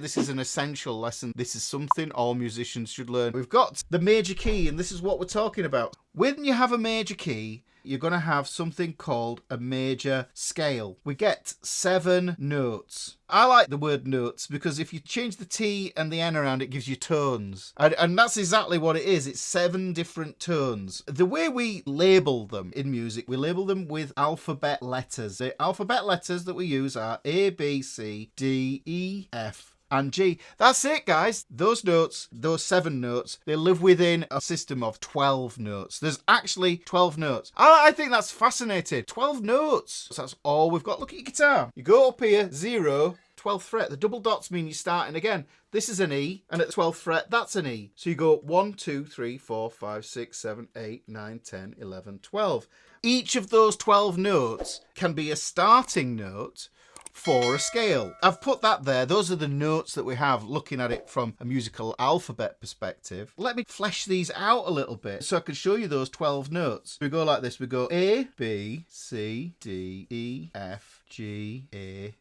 This is an essential lesson. This is something all musicians should learn. We've got the major key, and this is what we're talking about. When you have a major key, you're going to have something called a major scale. We get 7 notes. I like the word notes because if you change the T and the N around, it gives you tones. And that's exactly what it is. It's 7 different tones. The way we label them in music, we label them with alphabet letters. The alphabet letters that we use are A, B, C, D, E, F, and G. That's it, guys. Those notes, those 7 notes, they live within a system of 12 notes. There's actually 12 notes. I think that's fascinating. 12 notes. So that's all we've got. Look at your guitar. You go up here, 0, 12th fret. The double dots mean you're starting again. This is an E, and at the 12th fret, that's an E. So you go 1, 2, 3, 4, 5, 6, 7, 8, 9, 10, 11, 12. Each of those 12 notes can be a starting note for a scale. I've put that there. Those are the notes that we have looking at it from a musical alphabet perspective. Let me flesh these out a little bit so I can show you those 12 notes. We go like this. We go A, B, C, D, E, F, G, A,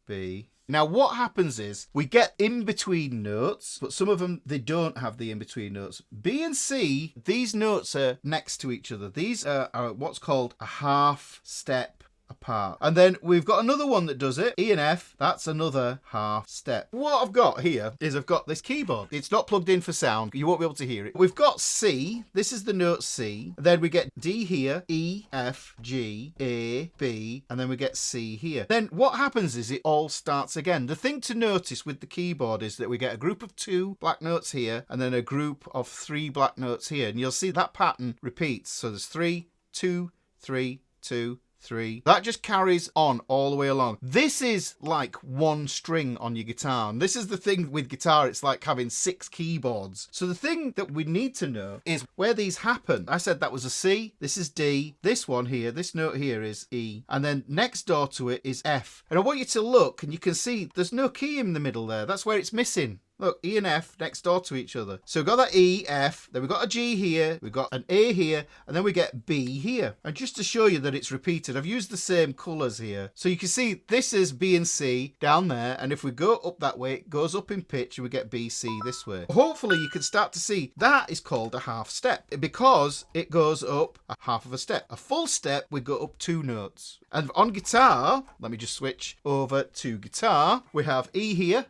B. Now what happens is we get in-between notes, but some of them, they don't have the in-between notes. B and C, these notes are next to each other. These are what's called a half step apart. And then we've got another one that does it. E and F, that's another half step. What I've got here is I've got this keyboard. It's not plugged in for sound. You won't be able to hear it. We've got C. This is the note C. Then we get D here, E, F, G, A, B, and then we get C here. Then what happens is it all starts again. The thing to notice with the keyboard is that we get a group of 2 black notes here and then a group of 3 black notes here. And you'll see that pattern repeats. So there's 3, 2, 3, 2, 3. That just carries on all the way along. This is like one string on your guitar. And this is the thing with guitar, it's like having 6 keyboards. So the thing that we need to know is where these happen. I said that was a C, this is D, this one here, this note here is E, and then next door to it is F. And I want you to look and you can see there's no key in the middle there. That's where it's missing. Look, E and F next door to each other. So we've got that E, F, then we've got a G here, we've got an A here, and then we get B here. And just to show you that it's repeated, I've used the same colours here. So you can see this is B and C down there, and if we go up that way, it goes up in pitch, and we get B, C this way. Hopefully you can start to see that is called a half step, because it goes up a half of a step. A full step, we go up 2 notes. And on guitar, let me just switch over to guitar, we have E here,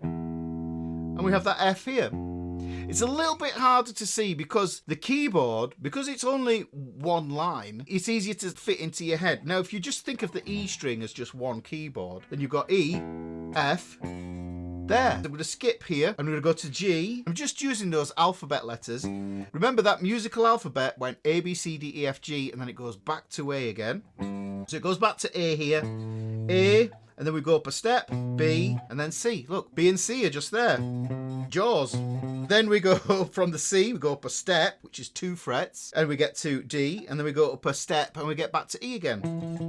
and we have that F here. It's a little bit harder to see because the keyboard, because it's only one line, it's easier to fit into your head. Now, if you just think of the E string as just one keyboard, then you've got E, F, there. I'm going to skip here. I'm going to go to G. I'm just using those alphabet letters. Remember that musical alphabet went A, B, C, D, E, F, G, and then it goes back to A again. So it goes back to A here. A, and then we go up a step, B, and then C. Look, B and C are just there. Jaws. Then we go from the C, we go up a step, which is 2 frets, and we get to D, and then we go up a step, and we get back to E again.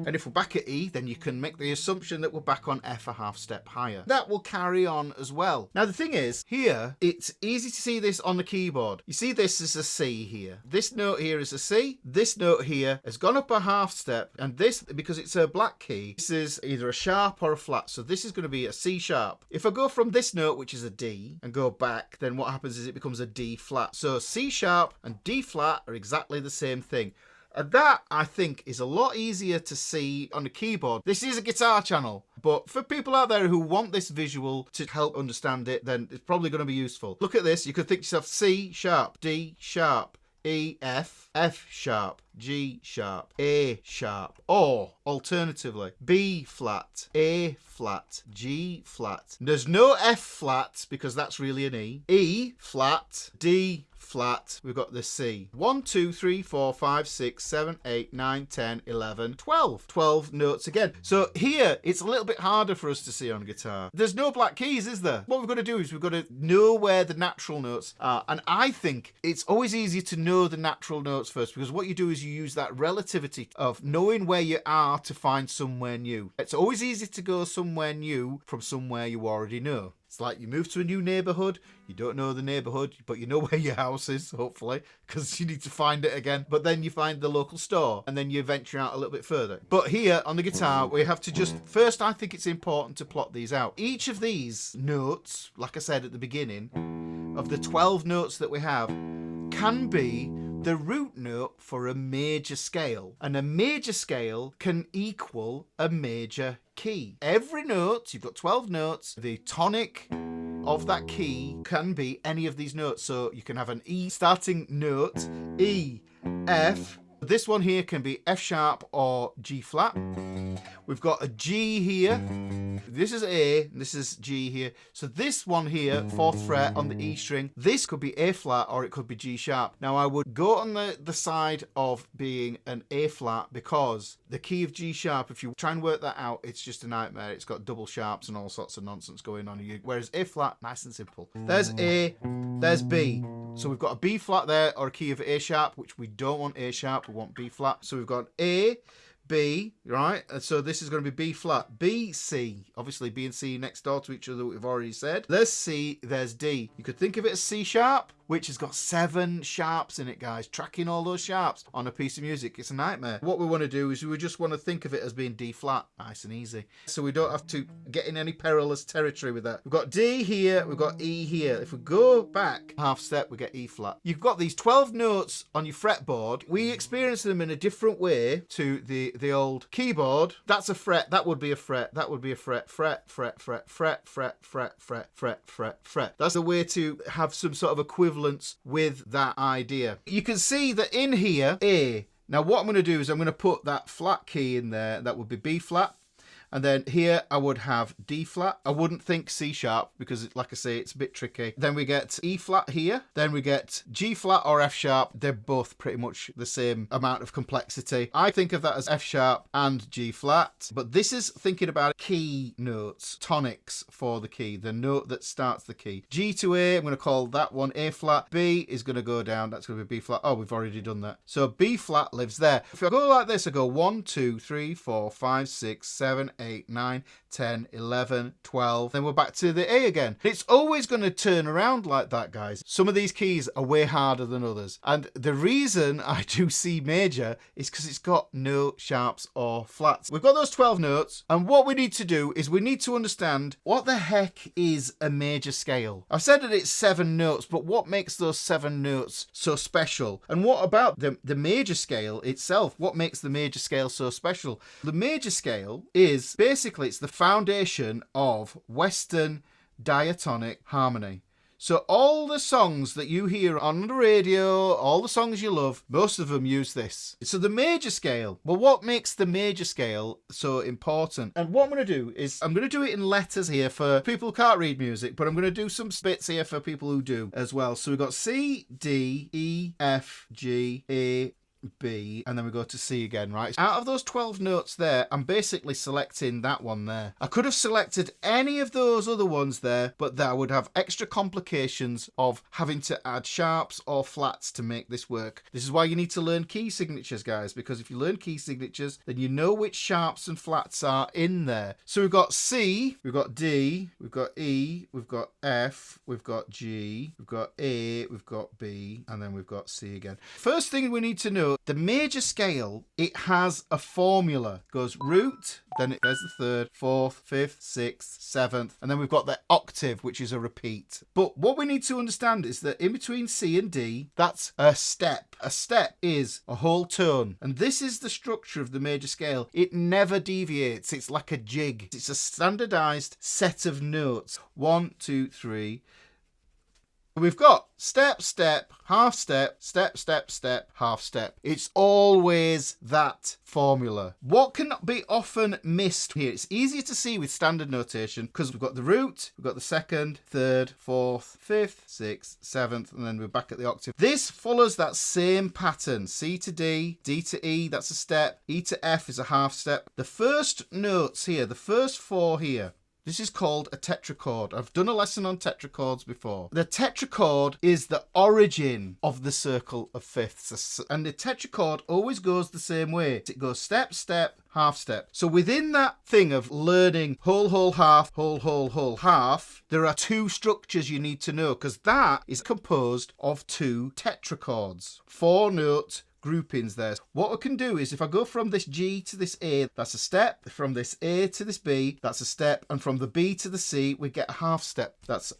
And if we're back at E, then you can make the assumption that we're back on F a half step higher. That will carry on as well. Now, the thing is, here, it's easy to see this on the keyboard. You see this is a C here. This note here is a C. This note here has gone up a half step, and this, because it's a black key, this is either a sharp or a flat. So this is going to be a C sharp. If I go from this note, which is a D, and go back, then what happens is it becomes a D flat. So C sharp and D flat are exactly the same thing. And that, I think, is a lot easier to see on the keyboard. This is a guitar channel, but for people out there who want this visual to help understand it, then it's probably going to be useful. Look at this. You could think to yourself, C sharp, D sharp, E, F, F sharp, G sharp, A sharp, or alternatively, B flat, A flat, G flat. There's no F flat because that's really an E. E flat, D flat, we've got the C. 1, 2, 3, 4, 5, 6, 7, 8, 9, 10, 11, 12. 12 notes again. So here, it's a little bit harder for us to see on guitar. There's no black keys, is there? What we've got to do is we've got to know where the natural notes are. And I think it's always easier to know the natural notes first, because what you do is you use that relativity of knowing where you are to find somewhere new. It's always easy to go somewhere new from somewhere you already know. It's like you move to a new neighborhood, you don't know the neighborhood, but you know where your house is, hopefully, because you need to find it again. But then you find the local store, and then you venture out a little bit further. But here on the guitar, we have to just, first I think it's important to plot these out. Each of these notes, like I said at the beginning, of the 12 notes that we have, can be the root note for a major scale. And a major scale can equal a major key. Every note, you've got 12 notes, the tonic of that key can be any of these notes. So you can have an E starting note, E, F. This one here can be F sharp or G flat. We've got a G here. This is A, and this is G here. So this one here, 4th fret on the E string, this could be A flat or it could be G sharp. Now I would go on the side of being an A flat because the key of G sharp, if you try and work that out, it's just a nightmare. It's got double sharps and all sorts of nonsense going on here. Whereas A flat, nice and simple. There's A, there's B. So we've got a B flat there or a key of A sharp, which we don't want A sharp, we want B flat. So we've got A, B, right? And so this is going to be B flat. B, C. Obviously B and C next door to each other, we've already said. There's C, there's D. You could think of it as C sharp, which has got 7 sharps in it, guys. Tracking all those sharps on a piece of music, it's a nightmare. What we want to do is we just want to think of it as being D flat. Nice and easy. So we don't have to get in any perilous territory with that. We've got D here, we've got E here. If we go back half step, we get E flat. You've got these 12 notes on your fretboard. We experience them in a different way to the old keyboard. That's a fret, that would be a fret, that would be a fret, fret, fret, fret, fret, fret, fret, fret, fret, fret, fret. That's a way to have some sort of equivalence with that idea. You can see that in here, A. Now what I'm going to do is I'm going to put that flat key in there. That would be B flat. And then here I would have D flat. I wouldn't think C sharp because, like I say, it's a bit tricky. Then we get E flat here. Then we get G flat or F sharp. They're both pretty much the same amount of complexity. I think of that as F sharp and G flat. But this is thinking about key notes, tonics for the key, the note that starts the key. G to A, I'm going to call that one A flat. B is going to go down. That's going to be B flat. Oh, we've already done that. So B flat lives there. If I go like this, I go 1, 2, 3, 4, 5, 6, 7, 8, 9, 10, 11, 12. Then we're back to the A again. It's always going to turn around like that, guys. Some of these keys are way harder than others. And the reason I do C major is because it's got no sharps or flats. We've got those 12 notes. And what we need to do is we need to understand what the heck is a major scale. I've said that it's 7 notes, but what makes those 7 notes so special? And what about the major scale itself? What makes the major scale so special? The major scale is basically, it's the foundation of Western diatonic harmony. So all the songs that you hear on the radio, all the songs you love, most of them use this. So the major scale, well, what makes the major scale so important? And what I'm going to do is I'm going to do it in letters here for people who can't read music, but I'm going to do some bits here for people who do as well. So we've got C, D, E, F, G, A, B, and then we go to C again, right? Out of those 12 notes there, I'm basically selecting that one there. I could have selected any of those other ones there, but that would have extra complications of having to add sharps or flats to make this work. This is why you need to learn key signatures, guys, because if you learn key signatures, then you know which sharps and flats are in there. So we've got C, we've got D, we've got E, we've got F, we've got G, we've got A, we've got B, and then we've got C again. First thing we need to know, the major scale, it has a formula. It goes root, then there's the 3rd, 4th, 5th, 6th, 7th, and then we've got the octave, which is a repeat. But what we need to understand is that in between C and D, that's a step. A step is a whole tone, and this is the structure of the major scale. It never deviates. It's like a jig. It's a standardized set of notes. 1, 2, 3. We've got step, step, half step, step, step, step, half step. It's always that formula. What can be often missed here? It's easier to see with standard notation because we've got the root, we've got the 2nd, 3rd, 4th, 5th, 6th, 7th, and then we're back at the octave. This follows that same pattern. C to D, D to E, that's a step. E to F is a half step. The first notes here, the first 4 here, This is called a tetrachord. I've done a lesson on tetrachords before. The tetrachord is the origin of the circle of fifths. And the tetrachord always goes the same way. It goes step, step, half step. So within that thing of learning whole, whole, half, whole, whole, whole, half, there are two structures you need to know, because that is composed of two tetrachords. 4-note groupings there. What we can do is, if I go from this G to this A, that's a step. From this A to this B, that's a step. And from the B to the C, we get a half step. That's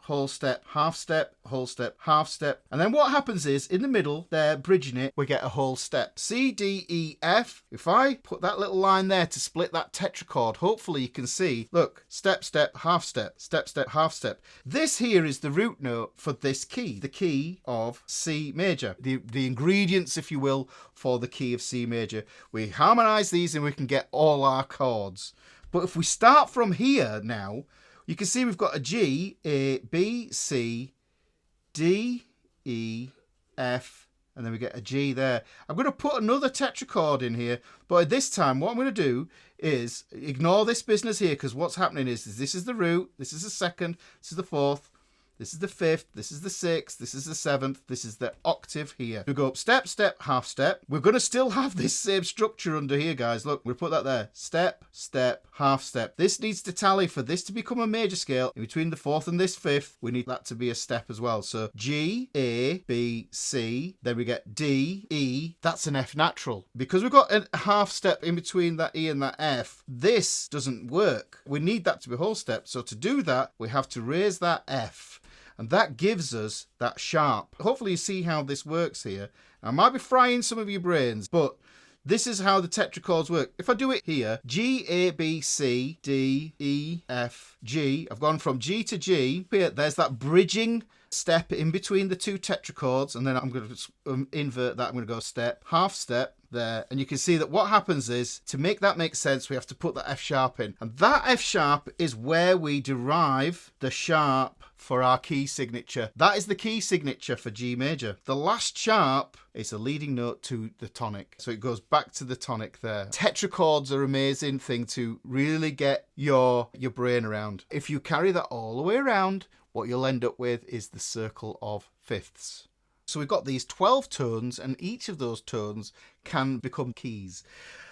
whole step, half step, whole step, half step. And then what happens is, in the middle, there, bridging it, we get a whole step. C, D, E, F. If I put that little line there to split that tetrachord, hopefully you can see, look, step, step, half step, step, step, half step. This here is the root note for this key, the key of C major. The ingredients, if you will, for the key of C major. We harmonize these and we can get all our chords. But if we start from here now, you can see we've got a G, A, B, C, D, E, F, and then we get a G there. I'm going to put another tetrachord in here, but at this time what I'm going to do is ignore this business here, because what's happening is this is the root, this is the second, this is the fourth, this is the fifth, this is the sixth, this is the seventh, this is the octave here. We go up step, step, half step. We're going to still have this same structure under here, guys. Look, we'll put that there. Step, step, half step. This needs to tally for this to become a major scale. In between the fourth and this fifth, we need that to be a step as well. So G, A, B, C. Then we get D, E. That's an F natural. Because we've got a half step in between that E and that F, this doesn't work. We need that to be a whole step. So to do that, we have to raise that F. And that gives us that sharp. Hopefully you see how this works here. I might be frying some of your brains, but this is how the tetrachords work. If I do it here, G, A, B, C, D, E, F, G. I've gone from G to G. Here, there's that bridging step in between the two tetrachords. And then I'm going to invert that. I'm going to go step, half step there. And you can see that what happens is, to make that make sense, we have to put that F sharp in. And that F sharp is where we derive the sharp for our key signature. That is the key signature for G major. The last sharp is a leading note to the tonic. So it goes back to the tonic there. Tetrachords are an amazing thing to really get your brain around. If you carry that all the way around, what you'll end up with is the circle of fifths. So we've got these 12 tones, and each of those tones can become keys.